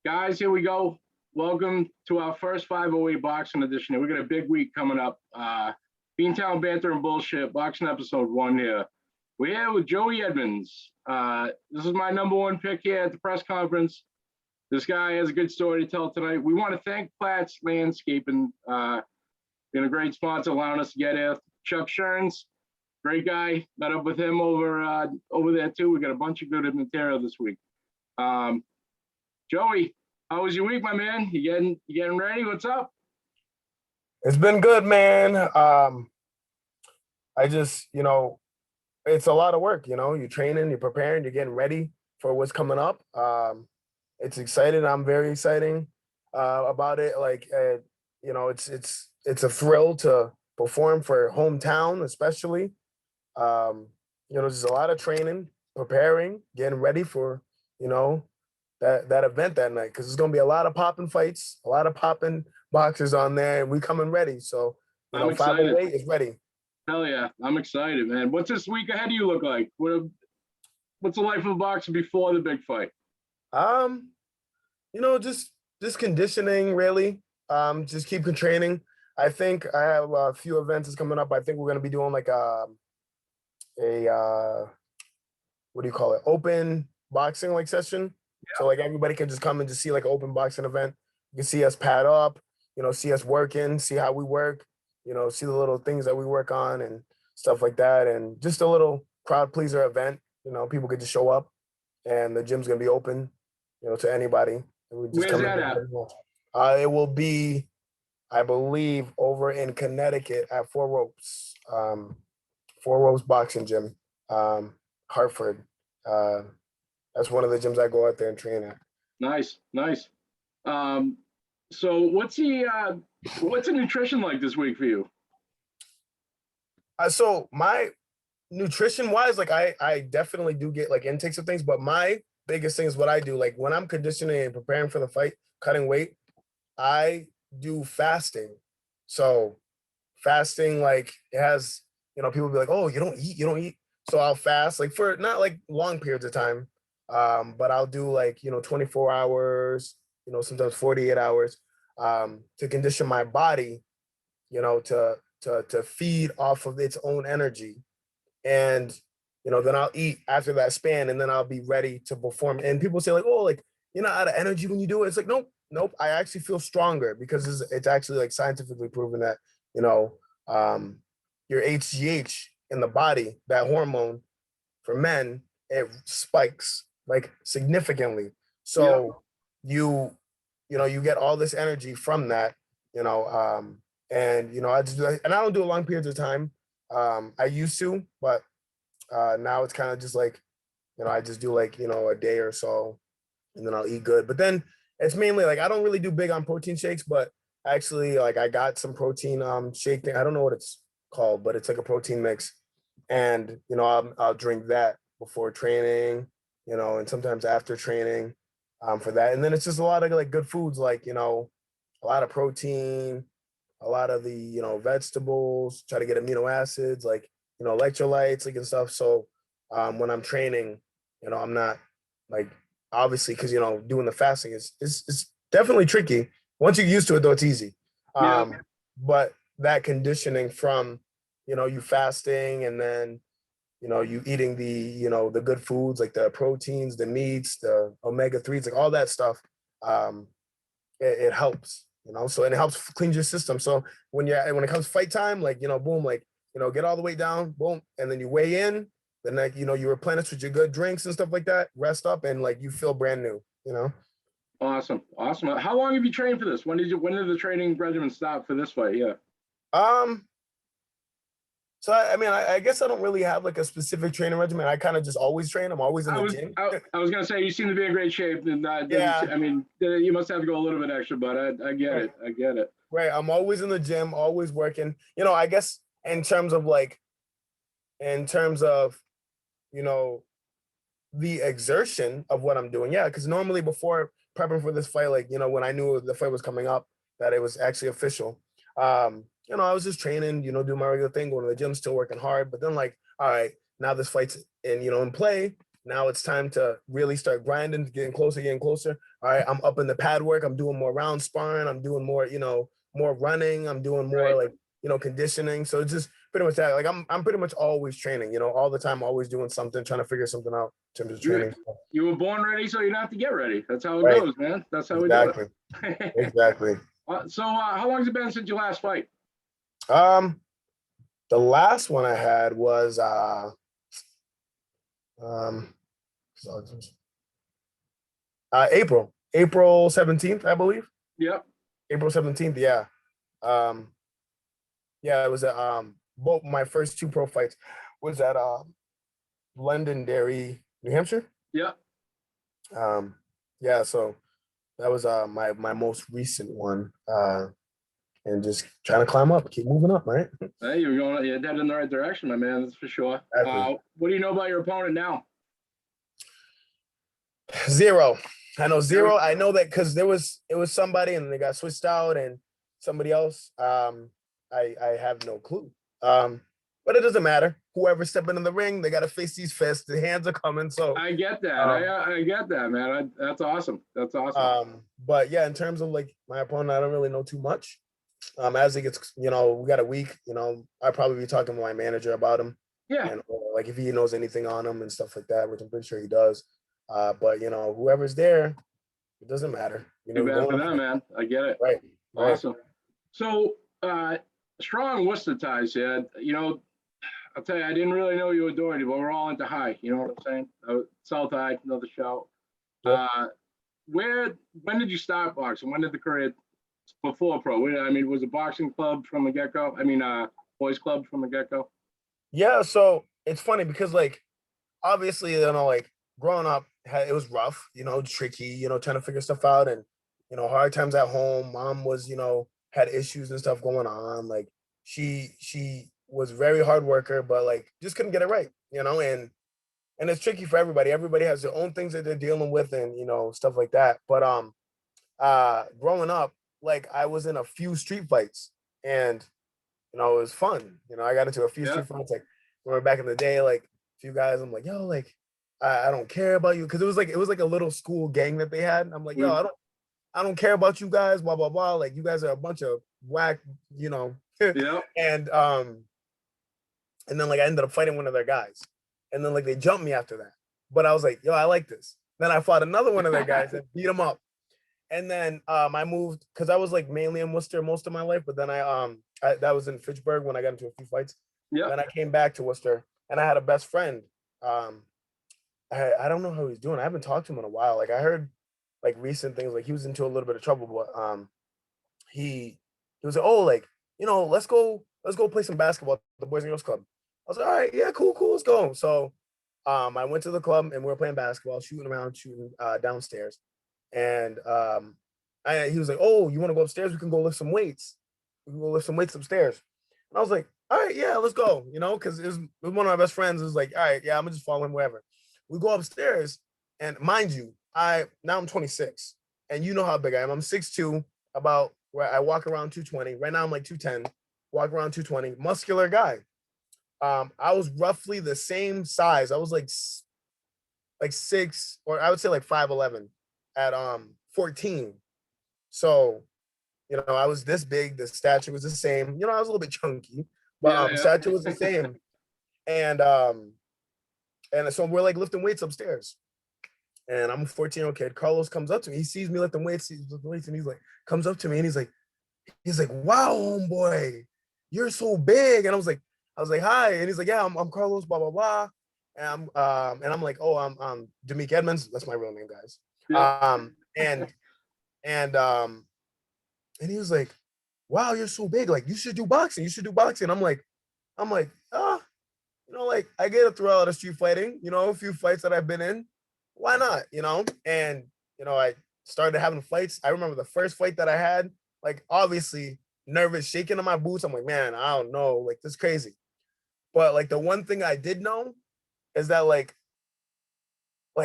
Guys, here we go. Welcome to our first 508 boxing edition. We got a big week coming up. BeanTown, Banter, and Bullshit, boxing episode 1 here. We're here with Joey Edmonds. This is my number one pick here at the press conference. This guy has a good story to tell tonight. We want to thank Platt's Landscaping, been a great sponsor, allowing us to get here. Chuck Sherns, great guy. Met up with him over there too. We got a bunch of good material this week. Joey, how was your week, my man? You getting ready? What's up? It's been good, man. I just, it's a lot of work, you're training, you're preparing, you're getting ready for what's coming up. It's exciting. I'm very excited about it. It's a thrill to perform for hometown, especially. There's a lot of training, preparing, getting ready for, that event that night, because there's going to be a lot of popping fights, a lot of popping boxers on there, and we coming ready. So, I'm excited. 508 is ready. Hell yeah. I'm excited, man. What's this week ahead of you look like? What's the life of a boxer before the big fight? Just conditioning, really. Just keep training. I think I have a few events that's coming up. I think we're going to be doing like what do you call it? Open boxing session. Yeah. So everybody can just come and just see an open boxing event. You can see us pad up, see us working, see how we work, see the little things that we work on and stuff like that. And just a little crowd pleaser event. People get to show up and the gym's going to be open, to anybody. Where's that at? It will be, I believe, over in Connecticut at Four Ropes. Four Ropes Boxing Gym, Hartford. That's one of the gyms I go out there and train at. Nice. So what's the nutrition like this week for you? So my nutrition wise, I definitely do get intakes of things, but my biggest thing is what I do. When I'm conditioning and preparing for the fight, cutting weight, I do fasting. So fasting, it has, people be like, oh, you don't eat. So I'll fast for not long periods of time. But I'll do 24 hours, sometimes 48 hours, to condition my body, to feed off of its own energy. And, then I'll eat after that span and then I'll be ready to perform. And people say you're not out of energy when you do it. It's nope. I actually feel stronger because it's actually scientifically proven that, your HGH in the body, that hormone for men, it spikes significantly. So you get all this energy from that, and I just do that. And I don't do it long periods of time. I used to, but now it's kind of just I just do a day or so and then I'll eat good. But then it's mainly I don't really do big on protein shakes, but actually I got some protein shake thing. I don't know what it's called, but it's a protein mix. And, I'll drink that before training, and sometimes after training for that. And then it's just a lot of good foods, a lot of protein, a lot of the, vegetables, try to get amino acids, electrolytes, and stuff. So when I'm training, I'm not obviously, because, doing the fasting is definitely tricky. Once you get used to it, though, it's easy. But that conditioning from, you fasting and then, you eating the, the good foods, the proteins, the meats, the omega-3s, all that stuff, it helps, so, and it helps clean your system. So when it comes fight time, boom, get all the way down, boom, and then you weigh in, then you replenish with your good drinks and stuff like that, rest up, and you feel brand new, Awesome. How long have you trained for this? When did the training regimen stop for this fight? Yeah. So I guess I don't really have a specific training regimen. I kind of just always train. I'm always in the gym. I was gonna say you seem to be in great shape, and you must have to go a little bit extra, but I get it. I get it. Right. I'm always in the gym, always working. I guess in terms of the exertion of what I'm doing. Yeah, because normally before prepping for this fight, when I knew the fight was coming up, that it was actually official. I was just training, doing my regular thing, going to the gym, still working hard. But then all right, now this fight's in play. Now it's time to really start grinding, getting closer, getting closer. All right, I'm up in the pad work. I'm doing more round sparring. I'm doing more, more running. I'm doing more Right. like, conditioning. So it's just pretty much that. Like I'm pretty much always training, all the time, always doing something, trying to figure something out in terms of You training. you were born ready, so you don't have to get ready. That's how it Right. goes, man. That's how Exactly. we do it. Exactly. So how long has it been since your last fight? The last one I had was um April 17th, I believe. Yep. April 17th, yeah. Yeah, it was at both my first two pro fights was at Londonderry, New Hampshire. Yep. Yeah, so that was my most recent one. And just trying to climb up, keep moving up, right? Hey, you're headed in the right direction, my man. That's for sure. Exactly. What do you know about your opponent now? Zero. I know zero. I know that because it was somebody and they got switched out and somebody else. I have no clue. But it doesn't matter. Whoever's stepping in the ring, they got to face these fists. The hands are coming. So I get that. I get that, man. That's awesome. That's awesome. But yeah, in terms of like my opponent, I don't really know too much. As it gets, we got a week. I'll probably be talking to my manager about him. Yeah. And like if he knows anything on him and stuff like that, which I'm pretty sure he does. But whoever's there, it doesn't matter. Too bad for them, man. I get it. Right. Awesome. So strong Worcester ties, yeah. I'll tell you, I didn't really know you were doing it, but we're all into high. You know what I'm saying? South High, another show. Yeah. When did you start boxing? When did the career before pro? I mean, was it boxing club from the get-go? I mean, boys club from the get-go? Yeah, so it's funny because like obviously, like growing up, it was rough, tricky, trying to figure stuff out and hard times at home. Mom was, had issues and stuff going on. Like she was very hard worker, but like just couldn't get it right, and it's tricky for everybody. Everybody has their own things that they're dealing with and stuff like that. But growing up, like I was in a few street fights and it was fun. I got into a few street fights. Like remember back in the day, like a few guys, I'm like, yo, like I don't care about you. Cause it was like a little school gang that they had. And I'm like, yo, I don't care about you guys, blah, blah, blah. Like you guys are a bunch of whack, Yeah. And then like I ended up fighting one of their guys. And then like they jumped me after that. But I was like, yo, I like this. Then I fought another one of their guys and beat him up. And then I moved because I was like mainly in Worcester most of my life, but then I that was in Fitchburg when I got into a few fights. Yeah. Then I came back to Worcester and I had a best friend. I don't know how he's doing. I haven't talked to him in a while. Like I heard like recent things, like he was into a little bit of trouble, but he was like, oh, like, let's go play some basketball at the Boys and Girls Club. I was like, all right, yeah, cool, let's go. So I went to the club and we were playing basketball, shooting downstairs. And he was like, oh, you want to go upstairs? We can go lift some weights. We can go lift some weights upstairs. And I was like, all right, yeah, let's go. Because it was one of my best friends. It was like, all right, yeah, I'm gonna just follow him wherever. We go upstairs, and mind you, now I'm 26, and you know how big I am. I'm 6'2", about where I walk around 220. Right now I'm like 210, walk around 220, muscular guy. I was roughly the same size. I was like 6, or I would say like 5'11" at 14. So, I was this big, the stature was the same. I was a little bit chunky, but stature was the same. And so we're like lifting weights upstairs. And I'm a 14-year-old kid. Carlos comes up to me. He sees me lifting weights, and he's like, comes up to me and he's like, wow, homeboy, you're so big. And I was like, hi. And he's like, yeah, I'm Carlos, blah, blah, blah. And I'm like, oh, I'm Joey Edmonds. That's my real name, guys. Yeah. And he was like, wow, you're so big. Like, you should do boxing. I'm like, like I get it through all the street fighting, a few fights that I've been in. Why not? And I started having fights. I remember the first fight that I had, like obviously nervous, shaking in my boots. I'm like, man, I don't know, like this is crazy. But like the one thing I did know is that like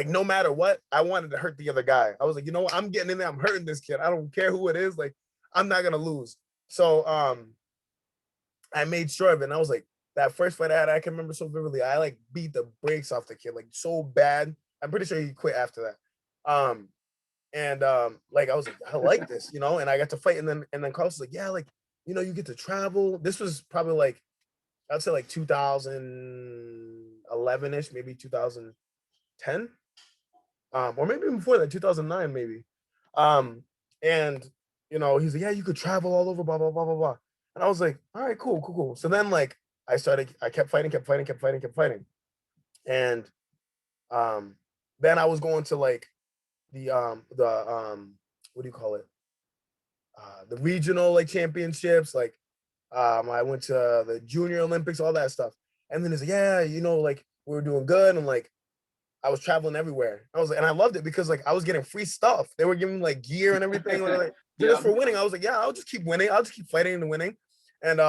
no matter what, I wanted to hurt the other guy. I was like, what? I'm getting in there. I'm hurting this kid. I don't care who it is. Like, I'm not going to lose. So I made sure of it. And I was like, that first fight I had, I can remember so vividly. I like beat the brakes off the kid, like so bad. I'm pretty sure he quit after that. Like I was like, I like this, you know, and I got to fight, and then Carlos was like, yeah, like, you know, you get to travel. This was probably like, I'd say like 2011-ish, maybe 2010. Or maybe even before that, 2009, maybe. And you know, he's like, yeah, you could travel all over, blah, blah, blah, blah, blah. And I was like, all right, cool, cool, cool. So then like I kept fighting. And then I was going to like the what do you call it? The regional like championships, like I went to the Junior Olympics, all that stuff. And then he's like, yeah, you know, like we were doing good. And like I was traveling everywhere. I was like, and I loved it because like I was getting free stuff. They were giving me like gear and everything. Like, just for winning. I was like, yeah, I'll just keep winning. I'll just keep fighting and winning. And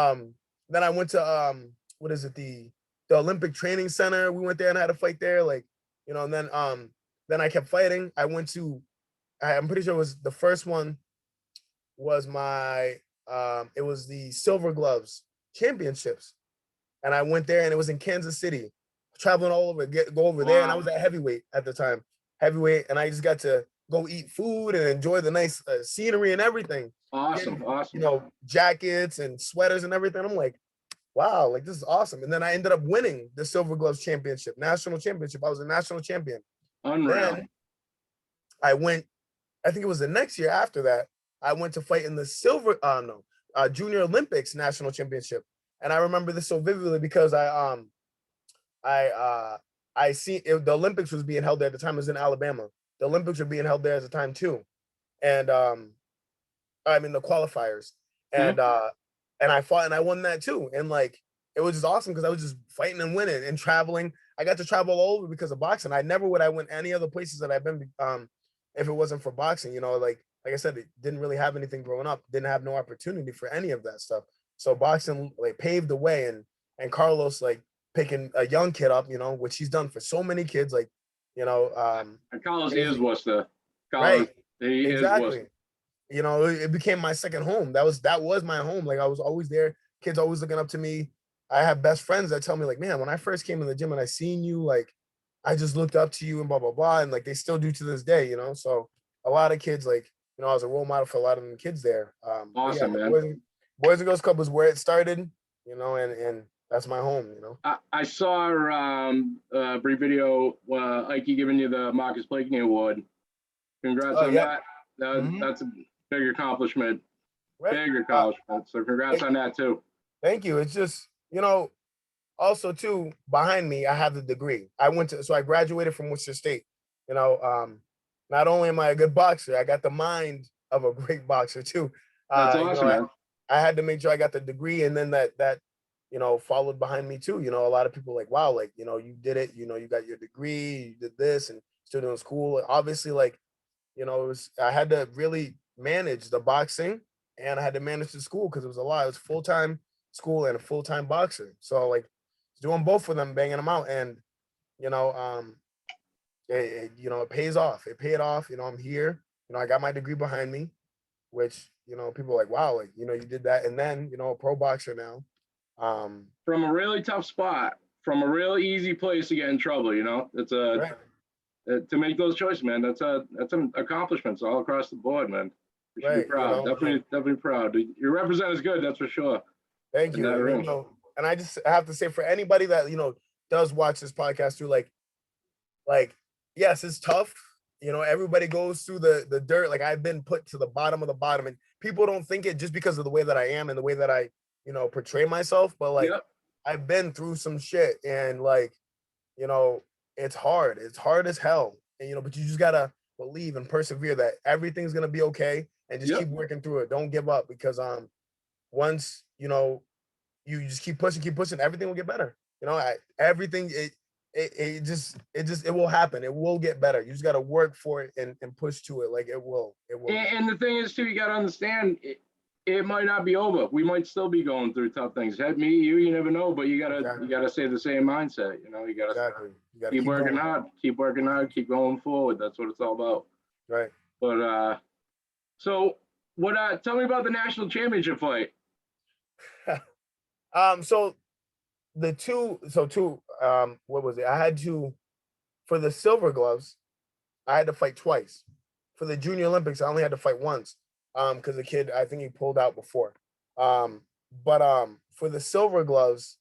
then I went to what is it, the Olympic Training Center. We went there and had a fight there, like, you know, and then I kept fighting. I'm pretty sure it was the first one was my it was the Silver Gloves Championships. And I went there and it was in Kansas City, traveling all over, go over there. And I was at heavyweight at the time, and I just got to go eat food and enjoy the nice scenery and everything. Awesome. You know, jackets and sweaters and everything. I'm like, wow, like this is awesome. And then I ended up winning the Silver Gloves Championship, national championship. I was a national champion. Unreal. Then I went, I think it was the next year after that, I went to fight in the Junior Olympics national championship. And I remember this so vividly because I see the Olympics was being held there at the time. It was in Alabama. The Olympics were being held there at the time too. And I mean the qualifiers. And and I fought and I won that too. And like it was just awesome because I was just fighting and winning and traveling. I got to travel all over because of boxing. I never would I went any other places that I've been if it wasn't for boxing, you know, like I said, it didn't really have anything growing up, didn't have no opportunity for any of that stuff. So boxing like paved the way, and Carlos like picking a young kid up, you know, which he's done for so many kids, like, you know, and Carlos is Worcester. Right. He Exactly. is Worcester. You know, it became my second home. That was my home. Like I was always there. Kids always looking up to me. I have best friends that tell me like, man, when I first came in the gym and I seen you, like I just looked up to you and blah, blah, blah. And like they still do to this day, you know. So a lot of kids, like, you know, I was a role model for a lot of them kids there. Awesome, yeah, man. Boys and Girls Club was where it started, you know, and that's my home, you know. I saw a brief video, Ike giving you the Marcus Blakeney Award. Congrats on that. That's a big accomplishment. Right. Big accomplishment. So congrats on that too. Thank you. It's just, you know, also too, behind me, I have the degree. So I graduated from Worcester State. You know, not only am I a good boxer, I got the mind of a great boxer too. That's awesome, you know, man. I had to make sure I got the degree, and then that you know followed behind me too. You know, a lot of people like, wow, like, you know, you did it. You know, you got your degree, you did this, and still doing school. Obviously, like, you know, I had to really manage the boxing, and I had to manage the school because it was a lot. It was full-time school and a full-time boxer. So like doing both of them, banging them out, and you know, you know, it pays off. It paid off. You know, I'm here. You know, I got my degree behind me, which, you know, people are like, wow, like, you know, you did that, and then, you know, a pro boxer now. From a really tough spot, from a real easy place to get in trouble, you know, it's to make those choices, man. That's an accomplishment all across the board, man. You should be proud. You know, definitely proud. Your represent is good, that's for sure. Thank you. You know, and I have to say, for anybody that, you know, does watch this podcast through, like, yes, it's tough. You know, everybody goes through the dirt. Like I've been put to the bottom of the bottom, and people don't think it just because of the way that I am and the way that I, you know, portray myself. But like, I've been through some shit, and like, you know, it's hard. It's hard as hell. And, you know, but you just gotta believe and persevere that everything's gonna be okay, and just keep working through it. Don't give up, because once, you know, you just keep pushing, everything will get better. You know, everything it will happen. It will get better. You just got to work for it and push to it. Like it will. And the thing is too, you got to understand it might not be over. We might still be going through tough things. Me, you never know, but you gotta stay the same mindset. You know, you gotta keep working hard, keep going forward. That's what it's all about. Right. But so tell me about the national championship fight. So what was it? I had to, for the silver gloves, I had to fight twice. For the Junior Olympics, I only had to fight once. Because the kid, I think he pulled out before. But for the silver gloves,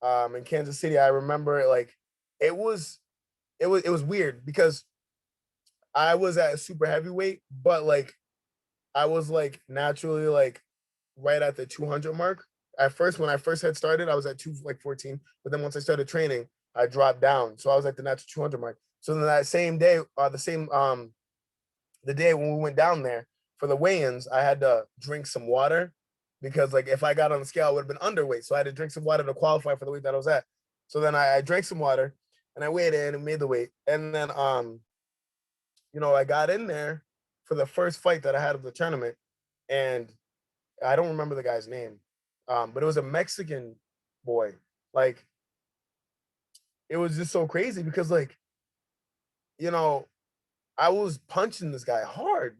in Kansas City, I remember like it was weird because I was at a super heavyweight, but like I was like naturally like right at the 200 mark. At first, when I first had started, I was at 214, but then once I started training, I dropped down. So I was at the natural 200 mark. So then that same day, the day when we went down there for the weigh-ins, I had to drink some water because like if I got on the scale, I would have been underweight. So I had to drink some water to qualify for the weight that I was at. So then I drank some water and I weighed in and made the weight. And then I got in there for the first fight that I had of the tournament, and I don't remember the guy's name, but it was a Mexican boy. Like, it was just so crazy because, like, I was punching this guy hard.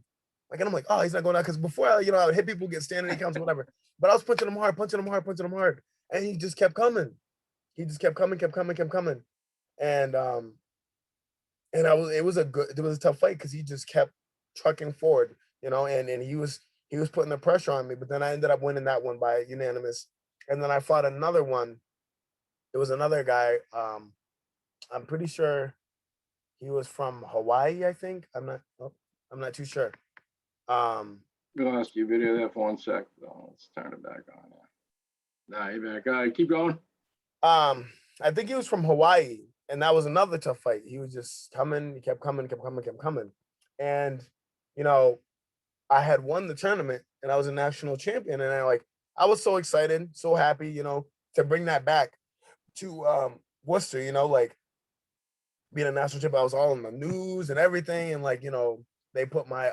Like, and I'm like, oh, he's not going out. Because before, I would hit people, get standing counts, whatever. But I was punching him hard, punching him hard, punching him hard. And he just kept coming. He just kept coming, kept coming, kept coming. And it was a tough fight because he just kept trucking forward, and he was putting the pressure on me, but then I ended up winning that one by unanimous. And then I fought another one. It was another guy. I'm pretty sure he was from Hawaii, I think. I'm not too sure. I'm gonna ask you video there for 1 sec. Let's turn it back on. Nah, you're back. Keep going. I think he was from Hawaii, and that was another tough fight. He was just coming, he kept coming, kept coming, kept coming. And, I had won the tournament and I was a national champion. And I was so excited, so happy, to bring that back to Worcester, like being a national champion. I was all in the news and everything. And they put my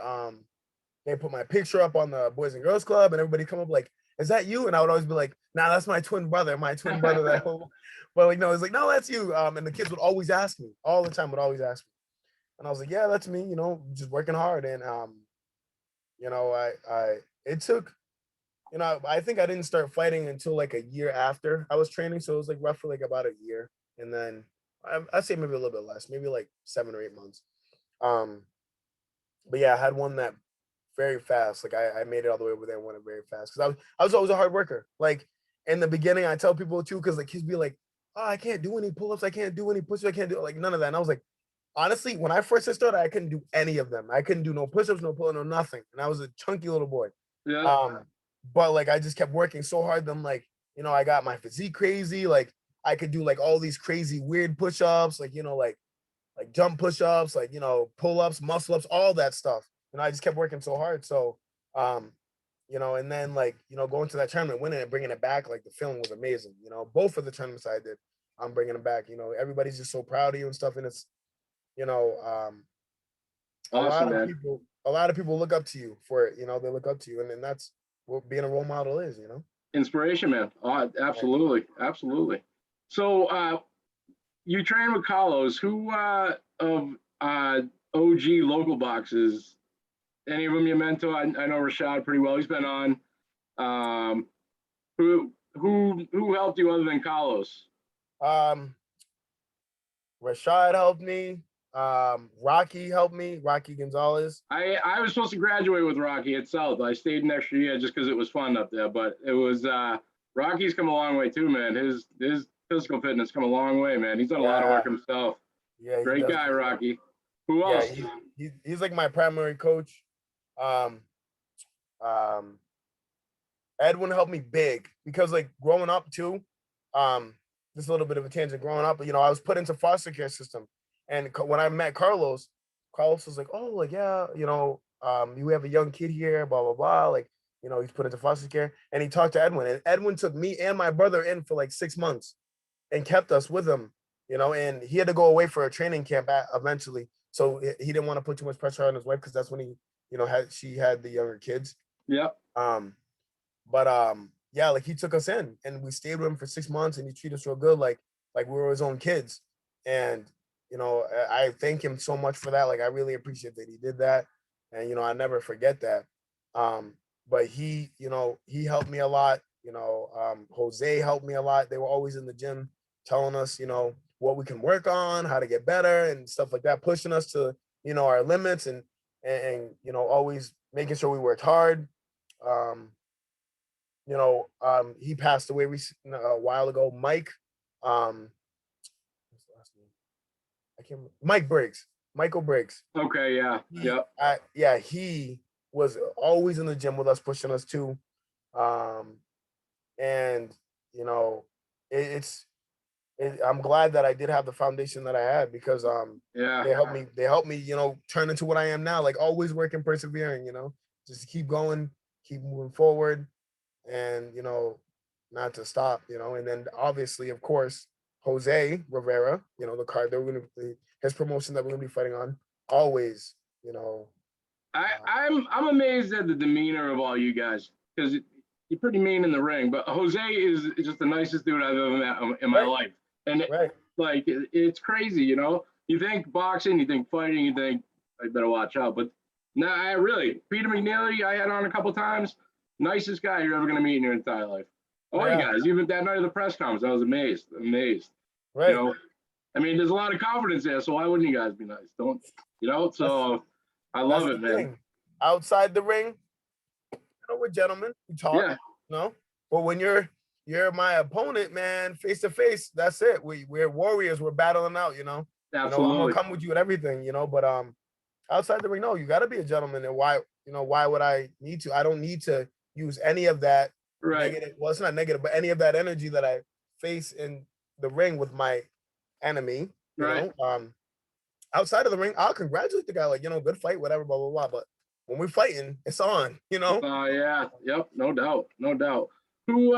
picture up on the Boys and Girls Club, and everybody come up like, is that you? And I would always be like, nah, that's my twin brother that but it's like, no, that's you. And the kids would always ask me all the time, and I was like, yeah, that's me, just working hard. And it took, I think I didn't start fighting until like a year after I was training. So it was like roughly like about a year. And then I'd say maybe a little bit less, maybe like 7 or 8 months. But yeah, I had one that very fast. Like I made it all the way over there and won it very fast. Cause I was always a hard worker. Like in the beginning, I tell people too, cause like kids be like, oh, I can't do any pull-ups. I can't do any push-ups. I can't do like none of that. And I was like, honestly, when I first started, I couldn't do any of them. I couldn't do no push-ups, no pull-ups, no nothing. And I was a chunky little boy. Yeah. But like I just kept working so hard. Then like, I got my physique crazy. Like I could do like all these crazy weird push-ups, like like jump push-ups, like pull-ups, muscle-ups, all that stuff. I just kept working so hard. So and then like, going to that tournament, winning it, bringing it back, like the feeling was amazing. Both of the tournaments I did, I'm bringing it back. Everybody's just so proud of you and stuff. And it's, Awesome, a lot of people look up to you for it. They look up to you, and then that's what being a role model is. Inspiration, man. Oh, absolutely, absolutely. So, you train with Carlos. Who of OG local boxes? Any of them you mentor? I know Rashad pretty well. He's been on. Who helped you other than Carlos? Rashad helped me. Rocky helped me. Rocky Gonzalez. I was supposed to graduate with Rocky at South. I stayed an extra year just because it was fun up there. But it was Rocky's come a long way too, man. His physical fitness come a long way, man. He's done a lot of work himself. Yeah, great guy, Rocky. Who else? He's like my primary coach. Edwin helped me big because like growing up too, just a little bit of a tangent. Growing up, I was put into foster care system, and when I met Carlos was like, oh, like yeah, you have a young kid here, blah blah blah, like he's put into foster care, and he talked to Edwin, and Edwin took me and my brother in for like 6 months, and kept us with him, and he had to go away for a training camp eventually, so he didn't want to put too much pressure on his wife because that's when he she had the younger kids. Yep. Yeah, like he took us in and we stayed with him for 6 months, and he treated us real good, like we were his own kids. And I thank him so much for that. Like I really appreciate that he did that, and I never forget that. But he helped me a lot. Jose helped me a lot. They were always in the gym telling us, what we can work on, how to get better and stuff like that, pushing us to, our limits and always making sure we worked hard. He passed away a while ago. Mike, what's the last name? I can't remember. Mike Briggs, Michael Briggs. Okay, yeah, He was always in the gym with us, pushing us too. And I'm glad that I did have the foundation that I had because they helped me turn into what I am now, like always working, persevering, just keep going, keep moving forward, and not to stop, and then obviously, of course, Jose Rivera, the card that we're gonna his promotion that we're gonna be fighting on, always, I'm amazed at the demeanor of all you guys because you're pretty mean in the ring, but Jose is just the nicest dude I've ever met in my life. And it's crazy, you think boxing, you think fighting, you think I better watch out. But no, I really, Peter McNeely, I had on a couple times, nicest guy you're ever going to meet in your entire life. All you guys, even that night of the press conference, I was amazed. Right. I mean, there's a lot of confidence there, so why wouldn't you guys be nice? So I love it, man. Thing. Outside the ring, we're gentlemen. We talk, but when you're my opponent, man, face to face, that's it. We're warriors. We're battling out, Absolutely. I'm gonna come with you and everything, but outside the ring, no, you got to be a gentleman. And why would I need to? I don't need to use any of that negative. Well, it's not negative, but any of that energy that I face in the ring with my enemy, you know. Outside of the ring, I'll congratulate the guy, like, good fight, whatever, blah, blah, blah. But when we're fighting, it's on, yeah. Yep. No doubt. Who,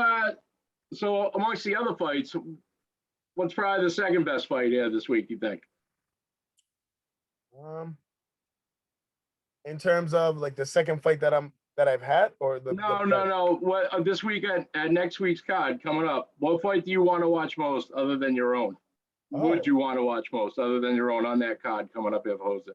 so amongst the other fights, what's probably the second best fight here this week, you think? In terms of like the second fight that I've had, or no. What this week at next week's card coming up? What fight do you want to watch most other than your own? Would you want to watch most other than your own on that card coming up? If Jose,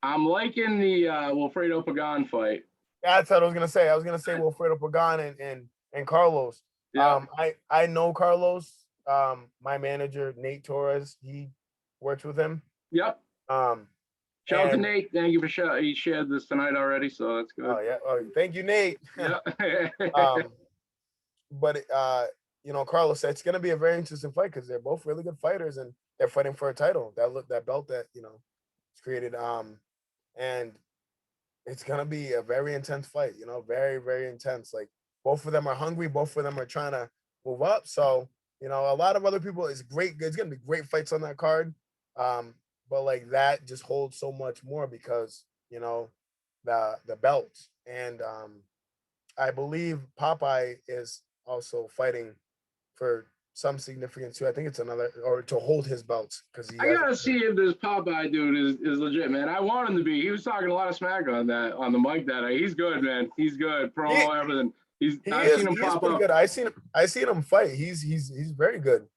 I'm liking the Wilfredo Pagan fight. That's what I was gonna say. I was gonna say Wilfredo Pagan and Carlos. Yeah. I know Carlos. My manager Nate Torres, he works with him. Yep. Shout out to Nate. Thank you for sharing. He shared this tonight already, so that's good. Oh yeah. Oh, thank you, Nate. Yeah. But Carlos said it's gonna be a very interesting fight because they're both really good fighters and they're fighting for a title. That belt that it's created. And it's gonna be a very intense fight. Very, very intense. Like both of them are hungry. Both of them are trying to move up. So a lot of other people. It's great. It's gonna be great fights on that card. But like that just holds so much more because the belt and I believe Popeye is also fighting for some significance too. I think it's or to hold his belt because I gotta see if this Popeye dude is legit, man. I want him to be. He was talking a lot of smack on the mic that night. He's good, man. He's good. Promo, everything. I've seen him pop up. Good. I seen him fight. He's very good.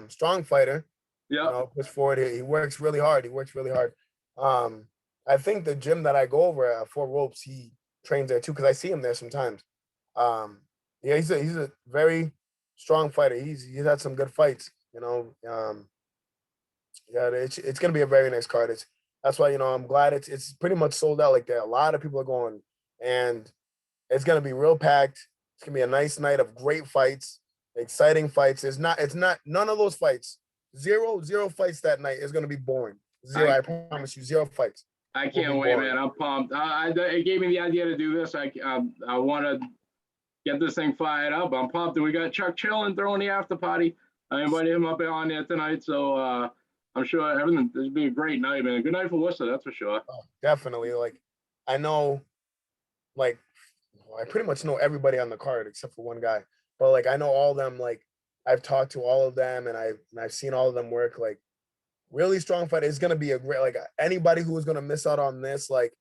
Strong fighter. Yeah. Push forward. He works really hard. I think the gym that I go over at Four Ropes, he trains there too because I see him there sometimes. He's a very strong fighter. He's had some good fights. It's gonna be a very nice card. That's why I'm glad it's pretty much sold out like that. A lot of people are going, and it's gonna be real packed. It's gonna be a nice night of great fights, exciting fights. It's not none of those fights. Zero fights that night is gonna be boring. Zero, I promise you, 0 fights. I can't wait, man. I'm pumped. It gave me the idea to do this. I want to get this thing fired up. I'm pumped. And we got Chuck Chillin throwing the after party. I invited him up on there tonight, so I'm sure everything. This will be a great night, man. Good night for Worcester, that's for sure. Oh, definitely. Like I know, like I pretty much know everybody on the card except for one guy. But like I know all of them. Like I've talked to all of them, and I've seen all of them work. Like really strong fight. It's gonna be a great. Like anybody who is gonna miss out on this, like.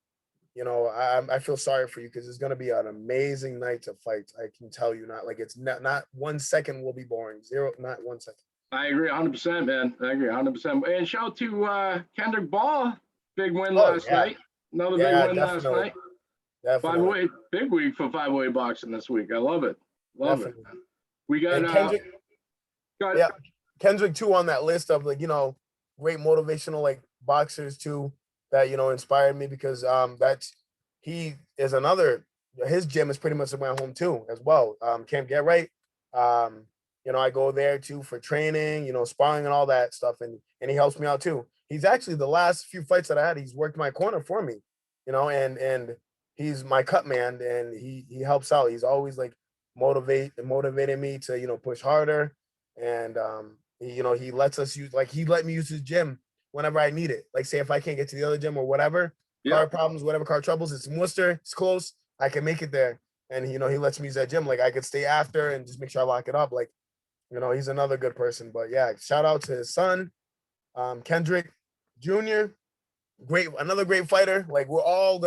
I feel sorry for you because it's going to be an amazing night to fight. I can tell you, it's not 1 second will be boring. Zero, not 1 second. I agree 100%, man. I agree 100%. And shout out to Kendrick Ball. Big win last night. Another big win last night. Definitely. 508, big week for 508 boxing this week. I love it. Love Definitely. it. Man. We got, And Kendrick, yeah, Kendrick too on that list of like, great motivational like boxers too that, inspired me because he is another, his gym is pretty much around home too as well. Camp Get Right. I go there too for training, sparring and all that stuff. And he helps me out too. He's actually the last few fights that I had, he's worked my corner for me, and he's my cut man and he helps out. He's always like motivating me to, push harder. And he lets us use he let me use his gym whenever I need it. Like say if I can't get to the other gym or whatever, car problems, whatever, car troubles, it's in Worcester, it's close, I can make it there. And he lets me use that gym. Like I could stay after and just make sure I lock it up. Like, he's another good person. But yeah, shout out to his son, Kendrick Jr. Another great fighter. Like we're all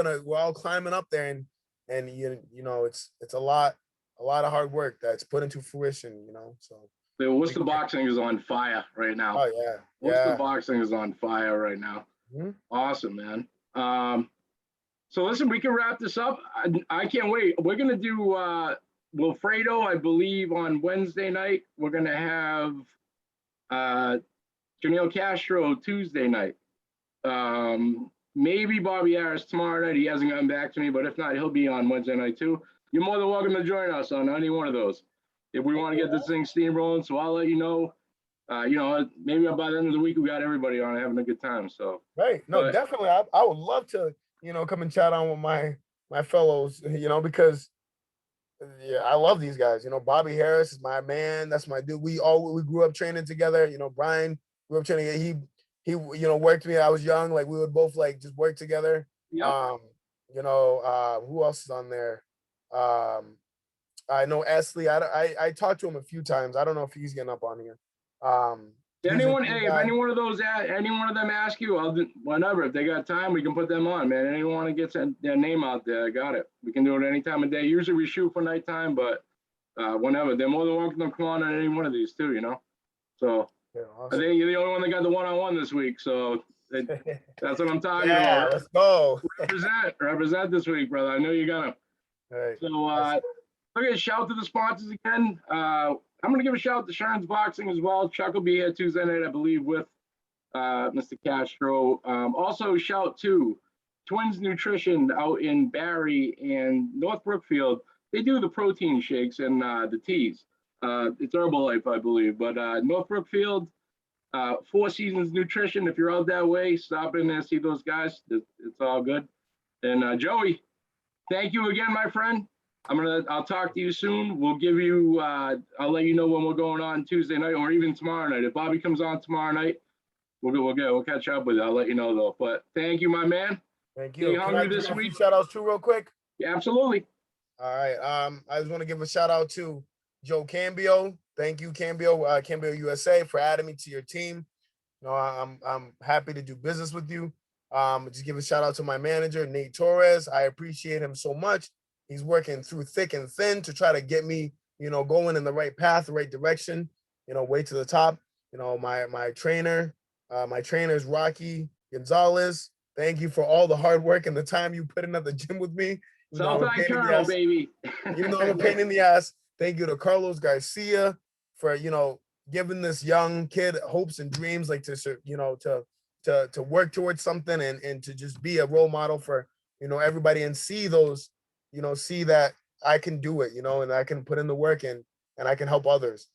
climbing up there and it's a lot of hard work that's put into fruition, so. Worcester boxing is on fire right now. Oh yeah. Worcester boxing is on fire right now. Mm-hmm. Awesome, man. So listen, we can wrap this up. I can't wait. We're gonna do Wilfredo, I believe, on Wednesday night. We're gonna have Janelle Castro Tuesday night. Maybe Bobby Harris tomorrow night. He hasn't gotten back to me, but if not, he'll be on Wednesday night too. You're more than welcome to join us on any one of those if we want to get this thing steamrolling. So I'll let you know. Maybe by the end of the week we got everybody on having a good time. So right, no, definitely. I would love to come and chat on with my fellows. Because I love these guys. Bobby Harris is my man. That's my dude. We grew up training together. Brian grew up training. He worked me. I was young. Like we would both like just work together. Yep. Who else is on there? I know Esley. I talked to him a few times. I don't know if he's getting up on here. If any one of them ask you, I'll do whenever. If they got time, we can put them on, man. Anyone want to get their name out there, I got it. We can do it any time of day. Usually we shoot for nighttime, but whenever. They're more than welcome to come on any one of these too, So yeah, awesome. I think you're the only one that got the one-on-one this week, so that's what I'm talking yeah, about. Let's go. Represent this week, brother. I know you're gonna. Right. So okay, shout to the sponsors again. I'm going to give a shout out to Sharon's Boxing as well. Chuck will be here Tuesday night, I believe, with Mr. Castro. Also, shout to Twins Nutrition out in Barry and North Brookfield. They do the protein shakes and the teas. It's Herbalife, I believe. But North Brookfield, Four Seasons Nutrition, if you're out that way, stop in there, see those guys. It's all good. And Joey, thank you again, my friend. I'll talk to you soon. We'll give you, I'll let you know when we're going on Tuesday night or even tomorrow night. If Bobby comes on tomorrow night, we'll catch up with you. I'll let you know though. But thank you, my man. Thank you. Stay hungry this week. Shout outs too real quick. Yeah, absolutely. All right. I just want to give a shout out to Joe Cambio. Thank you, Cambio, Cambio USA, for adding me to your team. I'm happy to do business with you. Just give a shout out to my manager, Nate Torres. I appreciate him so much. He's working through thick and thin to try to get me, going in the right path, the right direction, way to the top. My trainer is Rocky Gonzalez. Thank you for all the hard work and the time you put in at the gym with me. Southside Colonel, baby. Even though I'm a pain in the ass. Thank you to Carlos Garcia for, giving this young kid hopes and dreams, like to work towards something and to just be a role model for, everybody and see those, see that I can do it, and I can put in the work and I can help others.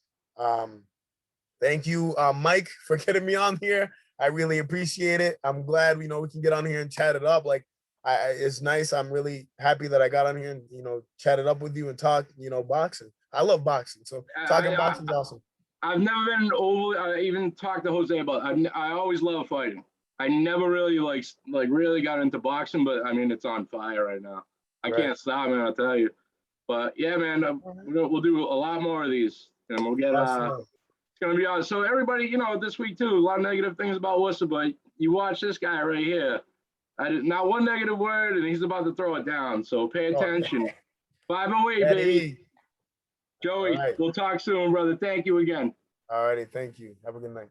Thank you, Mike, for getting me on here. I really appreciate it. I'm glad, we can get on here and chat it up. Like, it's nice. I'm really happy that I got on here and, chat it up with you and talk, boxing. I love boxing. So talking boxing is awesome. I've never been I even talked to Jose about I always love fighting. I never really really got into boxing, but I mean, it's on fire right now. I can't stop, man, I'll tell you. But yeah, man, we'll do a lot more of these, and we'll get it's gonna be awesome. So everybody, this week too, a lot of negative things about Worcester, but you watch this guy right here. Not one negative word, and he's about to throw it down. So pay attention. 508, baby. Joey, we'll talk soon, brother. Thank you again. All righty, thank you. Have a good night.